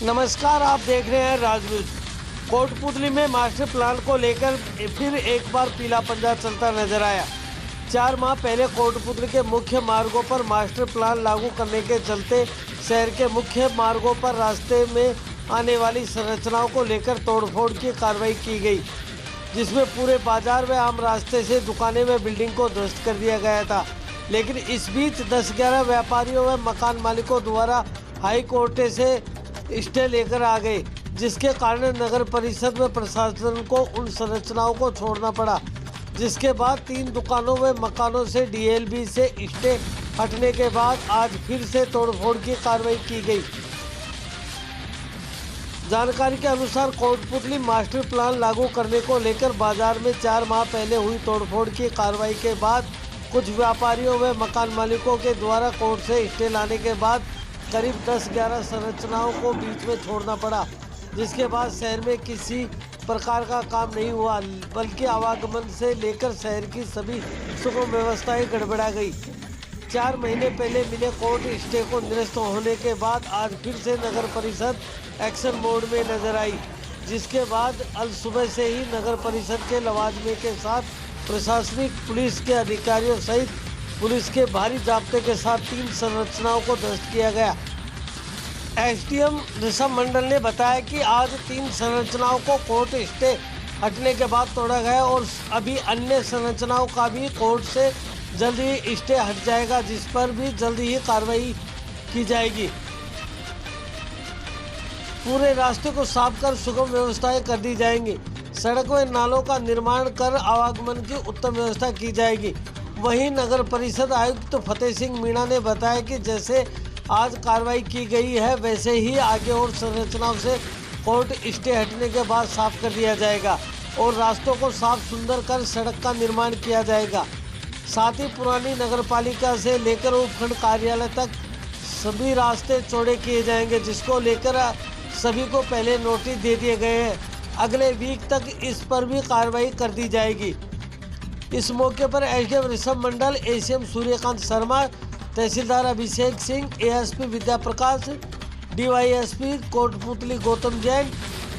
नमस्कार, आप देख रहे हैं राज न्यूज। कोटपुतली में मास्टर प्लान को लेकर फिर एक बार पीला पंजा चलता नजर आया। 4 माह पहले कोटपुतली के मुख्य मार्गों पर मास्टर प्लान लागू करने के चलते शहर के मुख्य मार्गों पर रास्ते में आने वाली संरचनाओं को लेकर तोड़फोड़ की कार्रवाई की गई, जिसमें पूरे बाजार में आम रास्ते से दुकानें व बिल्डिंग को ध्वस्त कर दिया गया था। लेकिन इस बीच 10-11 व्यापारियों व मकान मालिकों द्वारा हाई कोर्ट से स्टे लेकर आ गए, जिसके कारण नगर परिषद व प्रशासन को उन संरचनाओं को छोड़ना पड़ा। जिसके बाद 3 दुकानों व मकानों से डीएलबी से स्टे हटने के बाद आज फिर से तोड़फोड़ की कार्रवाई की गई। जानकारी के अनुसार कोटपुतली मास्टर प्लान लागू करने को लेकर बाजार में 4 माह पहले हुई तोड़फोड़ की कार्रवाई के बाद कुछ व्यापारियों व मकान मालिकों के द्वारा कोर्ट से स्टे लाने के बाद करीब 10-11 संरचनाओं को बीच में छोड़ना पड़ा, जिसके बाद शहर में किसी प्रकार का काम नहीं हुआ, बल्कि आवागमन से लेकर शहर की सभी सुगम व्यवस्थाएं गड़बड़ा गई। 4 महीने पहले मिले कोर्ट स्टे को निरस्त होने के बाद आज फिर से नगर परिषद एक्शन मोड में नजर आई, जिसके बाद अल सुबह से ही नगर परिषद के लवाजमे के साथ प्रशासनिक पुलिस के अधिकारियों सहित पुलिस के भारी जाब्ते के साथ 3 संरचनाओं को ध्वस्त किया गया। एसडीएम ऋषभ मंडल ने बताया कि आज 3 संरचनाओं को कोर्ट स्टे हटने के बाद तोड़ा गया और अभी अन्य संरचनाओं का भी कोर्ट से जल्द ही स्टे हट जाएगा, जिस पर भी जल्द ही कार्रवाई की जाएगी। पूरे रास्ते को साफ कर सुगम व्यवस्थाएं कर दी जाएंगी। सड़क व नालों का निर्माण कर आवागमन की उत्तम व्यवस्था की जाएगी। वहीं नगर परिषद आयुक्त फतेह सिंह मीणा ने बताया कि जैसे आज कार्रवाई की गई है, वैसे ही आगे और संरचनाओं से कोर्ट स्टे हटने के बाद साफ कर दिया जाएगा और रास्तों को साफ सुंदर कर सड़क का निर्माण किया जाएगा। साथ ही पुरानी नगरपालिका से लेकर उपखंड कार्यालय तक सभी रास्ते चौड़े किए जाएंगे, जिसको लेकर सभी को पहले नोटिस दे दिए गए हैं। अगले वीक तक इस पर भी कार्रवाई कर दी जाएगी। इस मौके पर एसडीएम ऋषभ मंडल, एसीएम सूर्यकांत शर्मा, तहसीलदार अभिषेक सिंह, एएसपी विद्या प्रकाश, डीवाईएसपी कोटपुतली गौतम जैन,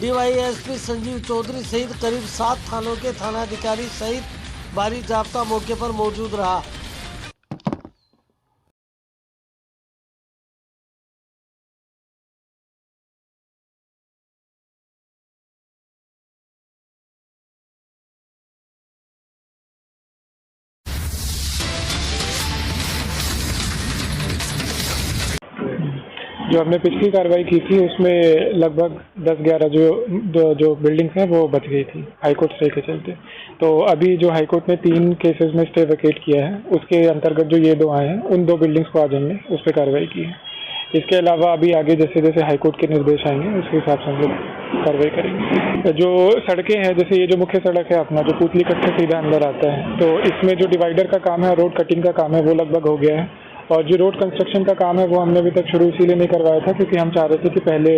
डीवाईएसपी संजीव चौधरी सहित करीब 7 थानों के थानाधिकारी सहित भारी जाब्ता मौके पर मौजूद रहा। जो हमने पिछली कार्रवाई की थी उसमें लगभग 10-11 जो बिल्डिंग्स हैं वो बच गई थी हाईकोर्ट स्टे के चलते। तो अभी जो हाईकोर्ट ने 3 केसेस में स्टे वेकेट किया है, उसके अंतर्गत जो ये 2 आए हैं, उन 2 बिल्डिंग्स को आज हमने उस पर कार्रवाई की है। इसके अलावा अभी आगे जैसे जैसे हाईकोर्ट के निर्देश आएंगे उसके हिसाब से हम लोग कार्रवाई करेंगे। जो सड़कें हैं, जैसे ये जो मुख्य सड़क है अपना, जो पुतली कट से सीधा अंदर आता है, तो इसमें जो डिवाइडर का काम है, रोड कटिंग का काम है, वो लगभग हो गया है। और जो रोड कंस्ट्रक्शन का काम है वो हमने अभी तक शुरू इसीलिए नहीं करवाया था क्योंकि हम चाह रहे थे कि पहले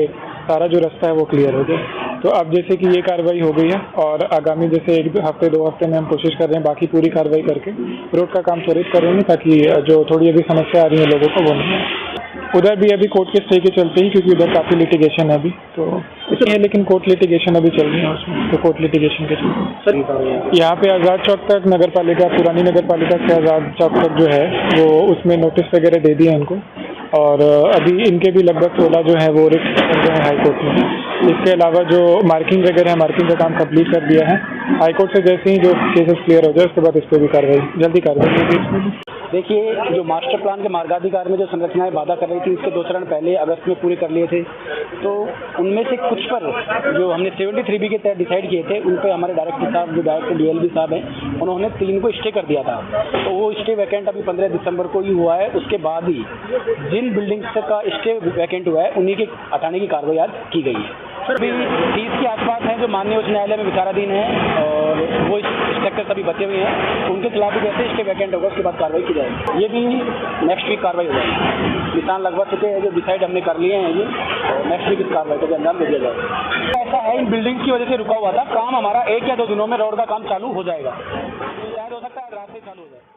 सारा जो रास्ता है वो क्लियर हो जाए। तो अब जैसे कि ये कार्रवाई हो गई है और आगामी जैसे 1 हफ्ते 2 हफ्ते में हम कोशिश कर रहे हैं बाकी पूरी कार्रवाई करके रोड का काम त्वरित करेंगे, ताकि जो थोड़ी अभी समस्या आ रही है लोगों को वो नहीं है। उधर भी अभी कोर्ट के स्टे के चलते ही, क्योंकि उधर काफ़ी लिटिगेशन है अभी, तो इसलिए है, लेकिन कोर्ट लिटिगेशन अभी चल रही है उसमें, तो कोर्ट लिटिगेशन के चलते यहाँ पे आज़ाद चौक तक नगरपालिका, पुरानी नगरपालिका से आज़ाद चौक तक जो है वो उसमें नोटिस वगैरह दे दिए उनको, और अभी इनके भी लगभग 16 जो है वो रिट कर रहे हैं हाईकोर्ट में। इसके अलावा जो मार्किंग वगैरह है, मार्किंग का काम कंप्लीट कर दिया है हाईकोर्ट से। जैसे ही जो केसेस क्लियर हो जाए उसके बाद इस पर भी कार्रवाई जल्दी कार्रवाई होगी इसमें भी। देखिए, जो मास्टर प्लान के मार्गाधिकार में जो संरचनाएं वादा कर रही थी, उसके 2 चरण पहले अगस्त में पूरे कर लिए थे। तो उनमें से कुछ पर जो हमने 73B के तहत डिसाइड किए थे, उन पर हमारे डायरेक्टर साहब, जो डायरेक्टर डीएलबी साहब हैं, उन्होंने 3 को स्टे कर दिया था। तो वो स्टे वैकेंट अभी 15 दिसंबर को ही हुआ है। उसके बाद ही जिन बिल्डिंग्स का स्टे वैकेंट हुआ है उन्हीं के हटाने की कार्रवाई आज की गई है। अभी 30 के आसपास हैं जो माननीय उच्च न्यायालय में विचाराधीन हैं और वो स्ट्रक्चर सभी बचे हुए हैं, उनके खिलाफ भी जैसे स्टे वैकेंट होगा उसके बाद कार्रवाई की जाएगी। ये भी नेक्स्ट वीक कार्रवाई हो जाएगी। निशान लगभग चुके हैं, जो डिसाइड हमने कर लिए हैं ये, और नेक्स्ट वीक इस कार्रवाई को अंजाम दे दिया जाएगा। ऐसा है, इन बिल्डिंग्स की वजह से रुका हुआ था काम, हमारा 1 या 2 दिनों में रोड का काम चालू हो जाएगा। शायद हो सकता है रात से चालू हो जाए।